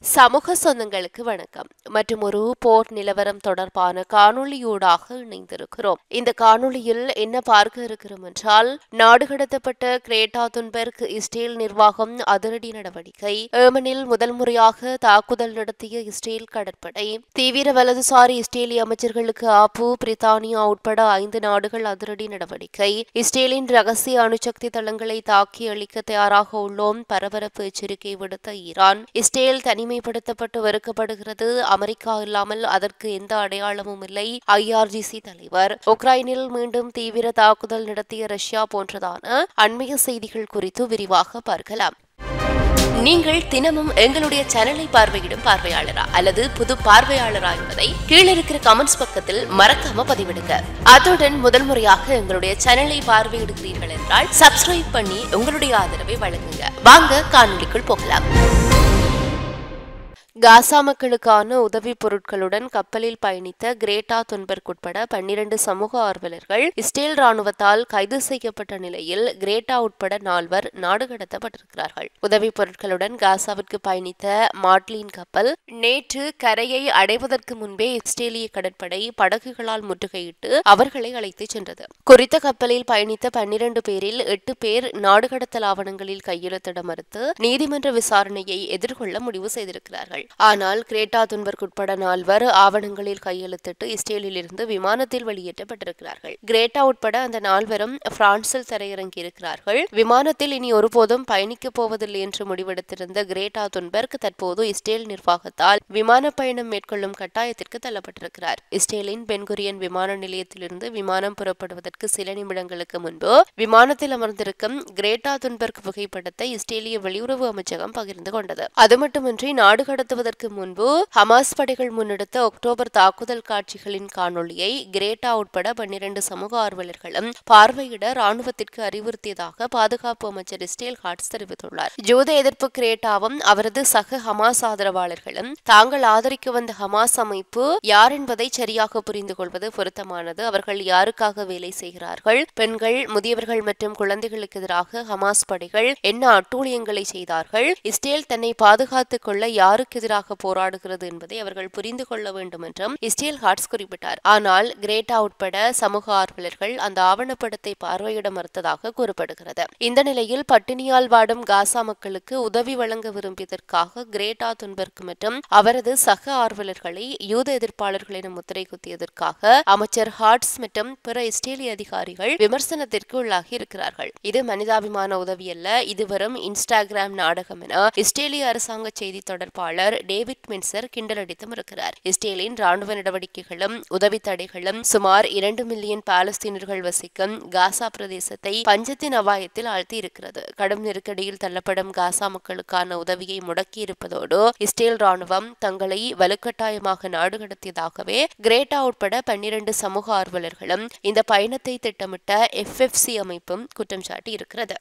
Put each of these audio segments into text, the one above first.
சமூக சொந்தங்களுக்கு வணக்கம் மற்றும் ஒரு போர் நிலவரம் தொடர்பான காணொளியூடாக இணைந்திருக்கிறோம். இந்த காணொளியில் என்ன பார்க்க இருக்கிறோம் என்றால், நாடு கடத்தப்பட்ட கிரேட்டா துன்பெர்க் இஸ்ரேல் நிர்வாகம் அதிரடி நடவடிக்கை. ஏமனில் முதல் முறையாக தாக்குதல் நடத்திய இஸ்ரேல் கடற்படை. தீவிர வலதுசாரி இஸ்ரேலிய அமைச்சர்களுக்கு ஆப்பு. பிரித்தானியா உட்பட 5 நாடுகள் அதிரடி நடவடிக்கை. இஸ்ரேலின் ரகசிய அணுசக்தி தளங்களை தாக்கி அளிக்க தயாராக உள்ளோம். பரபரப்பு எச்சரிக்கை விடுத்த ஈரான். இஸ்ரேல் தனிமைப்படுத்தப்பட்டு வெறுக்கப்படுகிறது. அமெரிக்கா இல்லாமல் அதற்கு எந்த அடையாளமும் இல்லை. IRGC தலைவர். உக்ரைனில் மீண்டும் தீவிர தாக்குதல் நடத்திய ரஷ்யா போன்றதான அண்மைய செய்திகள் குறித்து விரிவாக பார்க்கலாம். நீங்கள் தினமும் எங்களுடைய சேனலை பார்வையிடும் பார்வையாளரா அல்லது புது பார்வையாளரா என்பதை கீழே இருக்கிற கமெண்ட்ஸ் பக்கத்தில் மறக்காம பதிவிடுங்க. அதுடன் முதல் முறையாக எங்களுடைய சேனலை பார்வையிடுகிறீர்கள் என்றால் சப்ஸ்கிரைப் பண்ணி உங்களுடைய ஆதரவை வழங்குங்க. வாங்க காணொளிக்குள் போகலாம். காசா மக்களுக்கான உதவி பொருட்களுடன் கப்பலில் பயணித்த கிரேட்டா துன்பெர்க் உட்பட 12 சமூக ஆர்வலர்கள் இஸ்ரேல் ராணுவத்தால் கைது செய்யப்பட்ட நிலையில் கிரேட்டா உட்பட 4 நாடு கடத்தப்பட்டிருக்கிறார்கள். உதவி பொருட்களுடன் காசாவிற்கு பயணித்த மாட்லின் கப்பல் நேற்று கரையை அடைவதற்கு முன்பே இஸ்ரேலிய கடற்படை படகுகளால் முற்றுகையிட்டு அவர்களை அழைத்துச் சென்றது. குறித்த கப்பலில் பயணித்த 12 பேரில் 8 பேர் நாடு கடத்தல் ஆவணங்களில் கையெழுத்திட மறுத்து நீதிமன்ற விசாரணையை எதிர்கொள்ள முடிவு செய்திருக்கிறார்கள். ஆனால் கிரேட்டா துன்பெர்க் உட்பட 4 ஆவணங்களில் கையெழுத்திட்டு இஸ்ரேலில் இருந்து விமானத்தில் வெளியேற்றப்பட்டிருக்கிறார்கள். கிரேட்டா உட்பட அந்த 4 பிரான்சில் தரையிறங்கியிருக்கிறார்கள். விமானத்தில் இனி ஒருபோதும் பயணிக்கப் போவதில்லை என்று முடிவெடுத்திருந்த கிரேட்டா துன்பெர்க் தற்போது இஸ்ரேல் நிர்வாகத்தால் விமான பயணம் மேற்கொள்ளும் கட்டாயத்திற்கு தள்ளப்பட்டிருக்கிறார். இஸ்ரேலின் பென்குரியன் விமான நிலையத்திலிருந்து விமானம் புறப்படுவதற்கு சில நிமிடங்களுக்கு முன்பு விமானத்தில் அமர்ந்திருக்கும் கிரேட்டா துன்பெர்க் புகைப்படத்தை இஸ்ரேலிய வெளியுறவு அமைச்சகம் பகிர்ந்து கொண்டது. அது மட்டுமின்றி நாடு கடத்துவதற்கு முன்பு ஹமாஸ் படைகள் முன்னெடுத்த அக்டோபர் தாக்குதல் காட்சிகளின் காணொளியை கிரேட்டா உட்பட 12 சமூக ஆர்வலர்களும் பார்வையிட ராணுவத்திற்கு அறிவுறுத்தியதாக பாதுகாப்பு அமைச்சர் இஸ்ரேல் காட்ஸ் தெரிவித்துள்ளார். ஜூத எதிர்ப்பு கிரேட்டாவும் அவரது சக ஹமாஸ் ஆதரவாளர்களும் தாங்கள் ஆதரிக்க வந்த ஹமாஸ் அமைப்பு யார் என்பதை சரியாக புரிந்து கொள்வது பொருத்தமானது. அவர்கள் யாருக்காக வேலை செய்கிறார்கள்? பெண்கள், முதியவர்கள் மற்றும் குழந்தைகளுக்கு எதிராக ஹமாஸ் படைகள் என்ன அட்டூழியங்களை செய்தார்கள்? இஸ்ரேல் தன்னை பாதுகாத்துக் கொள்ள யாருக்கு எதிராக போராடுகிறது என்பதை அவர்கள் புரிந்து கொள்ள வேண்டும் என்றும் இஸ்ரேல் காட்ஸ் குறிப்பிட்டார். ஆனால் கிரேட்டா உட்பட சமூக ஆர்வலர்கள் அந்த ஆவணப்படத்தை பார்வையிட மறுத்ததாக கூறப்படுகிறது. இந்த நிலையில் பட்டினியால் வாடும் காசா மக்களுக்கு உதவி வழங்க விரும்பியதற்காக கிரேட்டா துன்பெர்க் மற்றும் அவரது சக ஆர்வலர்களை யூத எதிர்ப்பாளர்கள் என முத்திரை குத்தியதற்காக அமைச்சர் ஹாட்ஸ் மற்றும் பிற இஸ்ரேலிய அதிகாரிகள் விமர்சனத்திற்கு உள்ளாகி இருக்கிறார்கள். இது மனிதாபிமான உதவி அல்ல, இது வெறும் இன்ஸ்டாகிராம் நாடகம் என இஸ்ரேலிய அரசாங்க செய்தி தொடர்பாளர் டேவிட் மென்சர் கிண்டலடித்தும் இருக்கிறார். இஸ்ரேலின் ராணுவ நடவடிக்கைகளும் உதவி தடைகளும் சுமார் 2 மில்லியன் பாலஸ்தீனர்கள் வசிக்கும் காசா பிரதேசத்தை பஞ்சத்தின் அபாயத்தில் ஆழ்த்தி இருக்கிறது. கடும் நெருக்கடியில் தள்ளப்படும் காசா மக்களுக்கான உதவியை முடக்கியிருப்பதோடு இஸ்ரேல் ராணுவம் தங்களை வலுக்கட்டாயமாக நாடு கடத்தியதாகவே கிரேட்டா உட்பட 12 சமூக ஆர்வலர்களும் இந்த பயணத்தை திட்டமிட்ட FFC அமைப்பும் குற்றம் சாட்டி இருக்கிறது.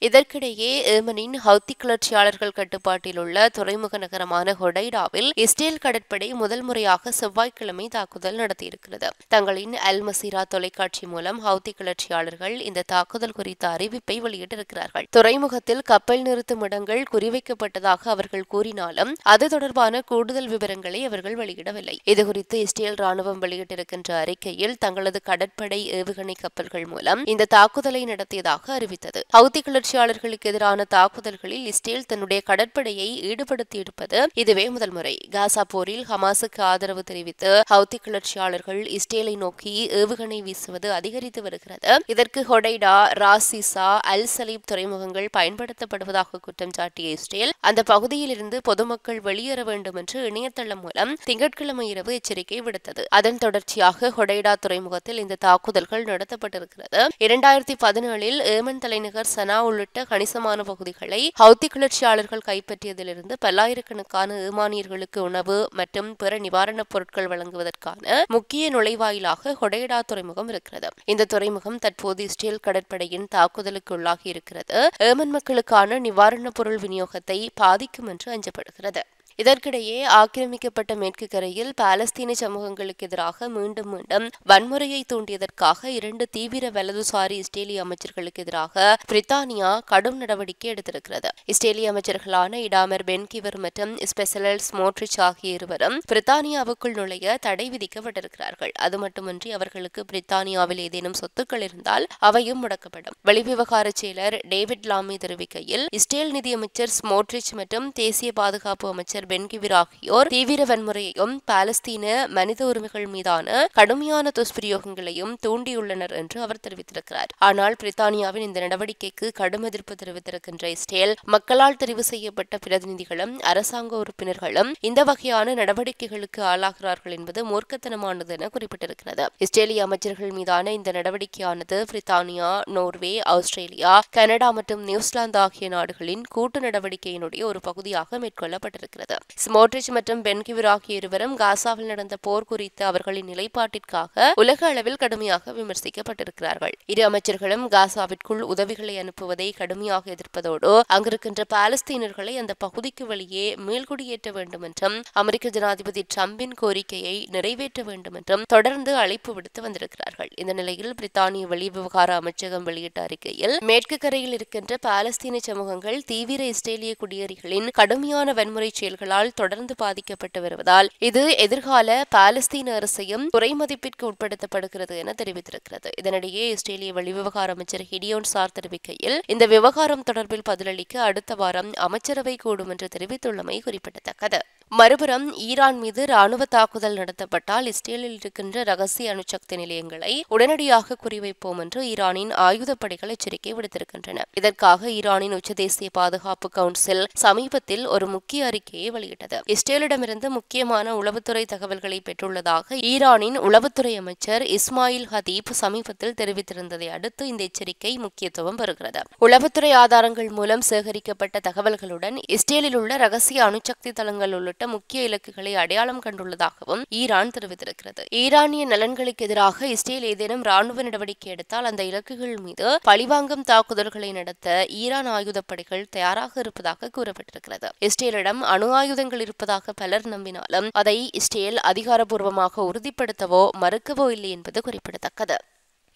இதற்கிடையே ஏமனின் ஹவுத்தி கிளர்ச்சியாளர்கள் கட்டுப்பாட்டில் உள்ள துறைமுக நகரமான ஹொடைடாவில் இஸ்ரேல் கடற்படை முதல் முறையாக செவ்வாய்க்கிழமை தாக்குதல் நடத்தியிருக்கிறது. தங்களின் அல் மசீரா தொலைக்காட்சி மூலம் ஹவுத்தி கிளர்ச்சியாளர்கள் இந்த தாக்குதல் குறித்த அறிவிப்பை வெளியிட்டிருக்கிறார்கள். துறைமுகத்தில் கப்பல் நிறுத்தும் இடங்கள் குறிவைக்கப்பட்டதாக அவர்கள் கூறினாலும் அது தொடர்பான கூடுதல் விவரங்களை அவர்கள் வெளியிடவில்லை. இதுகுறித்து இஸ்ரேல் ராணுவம் வெளியிட்டிருக்கின்ற அறிக்கையில் தங்களது கடற்படை ஏவுகணை கப்பல்கள் மூலம் இந்த தாக்குதலை நடத்தியதாக அறிவித்தது. ஹவுத்தி கிளர்ச்சியாளர்களுக்கு எதிரான தாக்குதல்களில் இஸ்ரேல் தன்னுடைய கடற்படையை ஈடுபடுத்தியிருப்பது இதுவே முதல் முறை. காசா போரில் ஹமாஸுக்கு ஆதரவு தெரிவித்து ஹவுத்தி கிளர்ச்சியாளர்கள் இஸ்ரேலை நோக்கி ஏவுகணை வீசுவது அதிகரித்து வருகிறது. இதற்கு ஹொடைடா, ராசிசா, அல் சலீப் துறைமுகங்கள் பயன்படுத்தப்படுவதாக குற்றம் சாட்டிய இஸ்ரேல் அந்த பகுதியில் இருந்து பொதுமக்கள் வெளியேற வேண்டும் என்று இணையதளம் மூலம் திங்கட்கிழமை இரவு எச்சரிக்கை விடுத்தது. அதன் தொடர்ச்சியாக ஹொடைடா துறைமுகத்தில் இந்த தாக்குதல்கள் நடத்தப்பட்டிருக்கிறது. 2017 ஏமன் தலைநகர் சனா உள்ளிட்ட கணிசமான பகுதிகளை ஹவுத்தி கிளர்ச்சியாளர்கள் கைப்பற்றியதிலிருந்து பல்லாயிரக்கணக்கான ஏமானியர்களுக்கு உணவு மற்றும் பிற நிவாரணப் பொருட்கள் வழங்குவதற்கான முக்கிய நுழைவாயிலாக ஹொடைடா துறைமுகம் இருக்கிறது. இந்த துறைமுகம் தற்போது இஸ்ரேல் கடற்படையின் தாக்குதலுக்கு உள்ளாகி இருக்கிறது. ஏமன் மக்களுக்கான நிவாரணப் பொருள் விநியோகத்தை பாதிக்கும் என்று அஞ்சப்படுகிறது. இதற்கிடையே ஆக்கிரமிக்கப்பட்ட மேற்கு கரையில் பாலஸ்தீன சமூகங்களுக்கு எதிராக மீண்டும் மீண்டும் வன்முறையை தூண்டியதற்காக 2 தீவிர வலதுசாரி இஸ்ரேலிய அமைச்சர்களுக்கு எதிராக பிரித்தானியா கடும் நடவடிக்கை எடுத்திருக்கிறது. இஸ்ரேலிய அமைச்சர்களான இடாமர் பென்கிவர் மற்றும் ஸ்பெசலல் ஸ்மோட்ரிச் ஆகிய இருவரும் பிரித்தானியாவுக்குள் நுழைய தடை விதிக்கப்பட்டிருக்கிறார்கள். அது மட்டுமின்றி அவர்களுக்கு பிரித்தானியாவில் ஏதேனும் சொத்துக்கள் இருந்தால் அவையும் முடக்கப்படும். வெளிவிவகார செயலர் டேவிட் லாமி தெரிவிக்கையில், இஸ்ரேல் நிதியமைச்சர் ஸ்மோட்ரிச் மற்றும் தேசிய பாதுகாப்பு அமைச்சர் பென்கிவிர் ஆகியோர் தீவிர வன்முறையையும் பாலஸ்தீன மனித உரிமைகள் மீதான கடுமையான துஷ்பிரயோகங்களையும் தூண்டியுள்ளனர் என்று அவர் தெரிவித்திருக்கிறார். ஆனால் பிரித்தானியாவின் இந்த நடவடிக்கைக்கு கடும் எதிர்ப்பு தெரிவித்திருக்கின்ற இஸ்ரேல் மக்களால் தெரிவு செய்யப்பட்ட பிரதிநிதிகளும் அரசாங்க உறுப்பினர்களும் இந்த வகையான நடவடிக்கைகளுக்கு ஆளாகிறார்கள் என்பது மூர்க்கத்தனமானது என குறிப்பிட்டிருக்கிறது. இஸ்ரேலிய அமைச்சர்கள் மீதான இந்த நடவடிக்கையானது பிரித்தானியா, நோர்வே, ஆஸ்திரேலியா, கனடா மற்றும் நியூசிலாந்து ஆகிய நாடுகளின் கூட்டு நடவடிக்கையினுடைய ஒரு பகுதியாக மேற்கொள்ளப்பட்டிருக்கிறது. ஸ்மோட்ரிச் மற்றும் பென்கிவிர் ஆகிய இருவரும் காசாவில் நடந்த போர் குறித்த அவர்களின் நிலைப்பாட்டிற்காக உலக அளவில் கடுமையாக விமர்சிக்கப்பட்டிருக்கிறார்கள். இரு அமைச்சர்களும் காசாவிற்குள் உதவிகளை அனுப்புவதை கடுமையாக எதிர்ப்பதோடு அங்கிருக்கின்ற பாலஸ்தீனர்களை அந்த பகுதிக்கு வெளியே மீள்குடியேற்ற வேண்டும் என்றும் அமெரிக்க ஜனாதிபதி டிரம்பின் கோரிக்கையை நிறைவேற்ற வேண்டும் என்றும் தொடர்ந்து அழைப்பு விடுத்து வந்திருக்கிறார்கள். இந்த நிலையில் பிரித்தானிய வெளிவிவகார அமைச்சகம் வெளியிட்ட அறிக்கையில், மேற்கு கரையில் இருக்கின்ற பாலஸ்தீன சமூகங்கள் தீவிர இஸ்ரேலிய குடியேறிகளின் கடுமையான வன்முறை செயல்களால் தொடர்ந்து பாதிக்கப்பட்டு வருவதால் இது எதிர்கால பாலஸ்தீன அரசையும் குறைமதிப்பிற்கு உட்படுத்தப்படுகிறது என தெரிவித்திருக்கிறது. இதனிடையே இஸ்ரேலிய வெளிவிவகார அமைச்சர் கிடியோன் சார் தெரிவிக்கையில், இந்த விவகாரம் தொடர்பில் பதிலளிக்க அடுத்த வாரம் அமைச்சரவை கூடும் என்று தெரிவித்துள்ளமை குறிப்பிடத்தக்கது. மறுபுறம் ஈரான் மீது ராணுவ தாக்குதல் நடத்தப்பட்டால் இஸ்ரேலில் இருக்கின்ற ரகசிய அணுசக்தி நிலையங்களை உடனடியாக குறிவைப்போம் என்று ஈரானின் ஆயுதப்படைகள் எச்சரிக்கை விடுத்திருக்கின்றன. இதற்காக ஈரானின் உச்சதேசிய பாதுகாப்பு கவுன்சில் சமீபத்தில் ஒரு முக்கிய அறிக்கையை வெளியிட்டது. இஸ்ரேலிடமிருந்து முக்கியமான உளவுத்துறை தகவல்களை பெற்றுள்ளதாக ஈரானின் உளவுத்துறை அமைச்சர் இஸ்மாயில் ஹதீப் சமீபத்தில் தெரிவித்திருந்ததை அடுத்து இந்த எச்சரிக்கை முக்கியத்துவம் பெறுகிறது. உளவுத்துறை ஆதாரங்கள் மூலம் சேகரிக்கப்பட்ட தகவல்களுடன் இஸ்ரேலில் உள்ள ரகசிய அணுசக்தி தளங்கள் உள்ளிட்ட முக்கிய இலக்குகளை அடையாளம் கண்டுள்ளதாகவும் ஈரான் தெரிவித்திருக்கிறது. ஈரானிய நலன்களுக்கு எதிராக இஸ்ரேல் ஏதேனும் ராணுவ நடவடிக்கை எடுத்தால் அந்த இலக்குகள் மீது பழிவாங்கும் தாக்குதல்களை நடத்த ஈரான் ஆயுதப்படைகள் தயாராக இருப்பதாக கூறப்பட்டிருக்கிறது. இஸ்ரேலிடம் அணு ஆயுதங்கள் இருப்பதாக பலர் நம்பினாலும் அதை இஸ்ரேல் அதிகாரப்பூர்வமாக உறுதிப்படுத்தவோ மறுக்கவோ இல்லை என்பது குறிப்பிடத்தக்கது.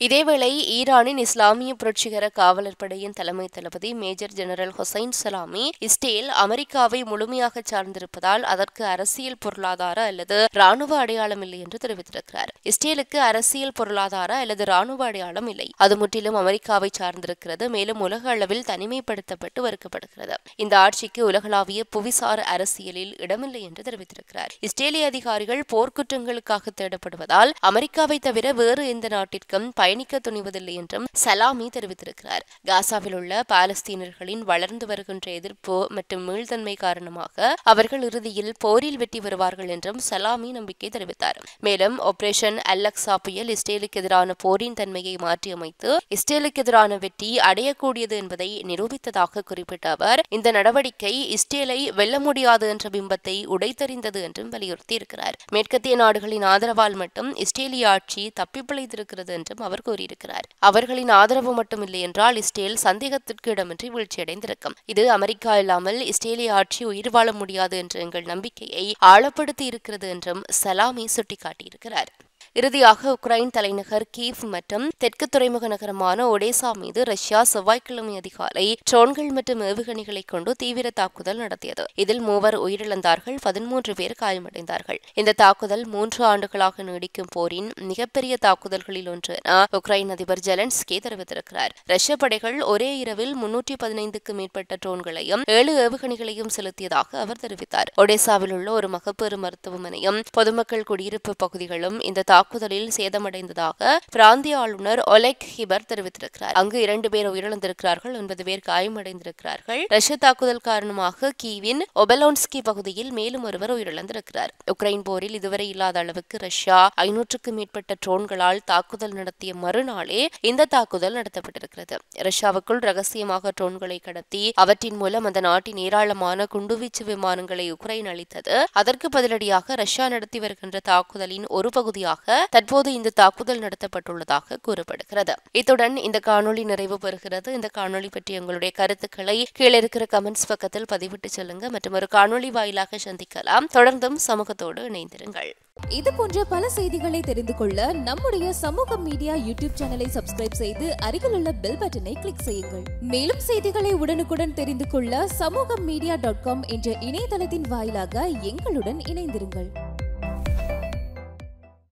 இதேவேளை ஈரானின் இஸ்லாமிய புரட்சிகர காவலர் படையின் தலைமை தளபதி major general Hossein Salami Israel அமெரிக்காவை முழுமையாக சார்ந்திருப்பதால் அதற்கு அரசியல், பொருளாதார அல்லது ராணுவ அடையாளம் இல்லை என்று தெரிவித்திருக்கிறார். இஸ்ரேலுக்கு அரசியல், பொருளாதார அல்லது ராணுவ அடையாளம் இல்லை. அது முற்றிலும் அமெரிக்காவை சார்ந்திருக்கிறது. மேலும் உலக அளவில் தனிமைப்படுத்தப்பட்டு வறுக்கப்படுகிறது. இந்த ஆட்சிக்கு உலகளாவிய புவிசார் அரசியலில் இடமில்லை என்று தெரிவித்திருக்கிறார். இஸ்ரேலிய அதிகாரிகள் போர்க்குற்றங்களுக்காக தேடப்படுவதால் அமெரிக்காவை தவிர வேறு எந்த நாட்டிற்கும் பயணிக்க துணிவதில்லை என்றும் சலாமி தெரிவித்திருக்கிறார். காசாவில் உள்ள பாலஸ்தீனர்களின் வளர்ந்து வருகின்ற எதிர்ப்பு மற்றும் மீள்தன்மை காரணமாக அவர்கள் இறுதியில் போரில் வெற்றி பெறுவார்கள் என்றும் சலாமி நம்பிக்கை தெரிவித்தார். மேலும் ஆபரேஷன் அல்-அக்ஸா புயல் இஸ்ரேலுக்கு எதிரான போரின் தன்மையை மாற்றியமைத்து இஸ்ரேலுக்கு எதிரான வெற்றி அடையக்கூடியது என்பதை நிரூபித்ததாக குறிப்பிட்ட அவர், இந்த நடவடிக்கை இஸ்ரேலை வெல்ல முடியாது என்ற பிம்பத்தை உடைத்தறிந்தது என்றும் வலியுறுத்தியிருக்கிறார். மேற்கத்திய நாடுகளின் ஆதரவால் மட்டும் இஸ்ரேலிய ஆட்சி தப்பிப்பிழைத்திருக்கிறது என்றும் அவர் கூறியிருக்கிறார். அவர்களின் ஆதரவு மட்டுமில்லை என்றால் இஸ்ரேல் சந்தேகத்திற்கு இடமின்றி வீழ்ச்சியடைந்திருக்கும். இது அமெரிக்கா இல்லாமல் இஸ்ரேலிய ஆட்சி உயிர் வாழ முடியாது என்ற எங்கள் நம்பிக்கையை ஆழப்படுத்தி இருக்கிறது என்றும் சலாமி சுட்டிக்காட்டியிருக்கிறார். இறுதியாக உக்ரைன் தலைநகர் கீவ் மற்றும் தெற்கு துறைமுக நகரமான ஒடேசா மீது ரஷ்யா செவ்வாய்க்கிழமை அதிகாலை ட்ரோன்கள் மற்றும் ஏவுகணைகளை கொண்டு தீவிர தாக்குதல் நடத்தியது. இதில் 3 உயிரிழந்தார்கள், 13 பேர் காயமடைந்தார்கள். இந்த தாக்குதல் 3 ஆண்டுகளாக நீடிக்கும் போரின் மிகப்பெரிய தாக்குதல்களில் ஒன்று என உக்ரைன் அதிபர் ஜெலன்ஸ்கி தெரிவித்திருக்கிறார். ரஷ்ய படைகள் ஒரே இரவில் 315க்கும் மேற்பட்ட ட்ரோன்களையும் 7 ஏவுகணைகளையும் செலுத்தியதாக அவர் தெரிவித்தார். ஒடேசாவில் உள்ள ஒரு மகப்பேறு மருத்துவமனையும் பொதுமக்கள் குடியிருப்பு பகுதிகளும் இந்த தாக்குதலில் சேதமடைந்ததாக பிராந்திய ஆளுநர் ஒலெக் ஹிபர் தெரிவித்திருக்கிறார். அங்கு 2 பேர் உயிரிழந்திருக்கிறார்கள், 9 பேர் காயமடைந்திருக்கிறார்கள். ரஷ்ய தாக்குதல் காரணமாக கீவின் ஒபெலோன்ஸ்கி பகுதியில் மேலும் ஒருவர் உயிரிழந்திருக்கிறார். உக்ரைன் போரில் இதுவரை இல்லாத அளவுக்கு ரஷ்யா 500க்கும் மேற்பட்ட ட்ரோன்களால் தாக்குதல் நடத்திய மறுநாளே இந்த தாக்குதல் நடத்தப்பட்டிருக்கிறது. ரஷ்யாவுக்குள் ரகசியமாக ட்ரோன்களை கடத்தி அவற்றின் மூலம் அந்த நாட்டின் ஏராளமான குண்டுவீச்சு விமானங்களை உக்ரைன் அளித்தது. அதற்கு பதிலடியாக ரஷ்யா நடத்தி வருகின்ற தாக்குதலின் ஒரு பகுதியாக காரணமாக தற்போது இந்த தாக்குதல் நடத்தப்பட்டுள்ளதாக கூறப்படுகிறது. இத்துடன் இந்த காணொளி நிறைவு பெறுகிறது. இந்த காணொளி பற்றி உங்களுடைய கருத்துக்களை கீழே இருக்கிற கமெண்ட்ஸ் பக்கத்தில் பதிவிட்டு செல்லுங்க. மற்றும் ஒரு காணொளி வாயிலாக சந்திக்கலாம். தொடர்ந்தும் சமூகத்தோடு இணைந்திருங்கள். இது போன்ற பல செய்திகளை தெரிந்து கொள்ள நம்முடைய சமூக மீடியா யூடியூப் சேனலை சப்ஸ்கிரைப் செய்து அருகில் உள்ள பெல் பட்டனை கிளிக் செய்யுங்கள். மேலும் செய்திகளை உடனுக்குடன் தெரிந்து கொள்ள சமூகமீடியா.com என்ற இணையதளத்தின் வாயிலாக எங்களுடன் இணைந்திருங்கள்.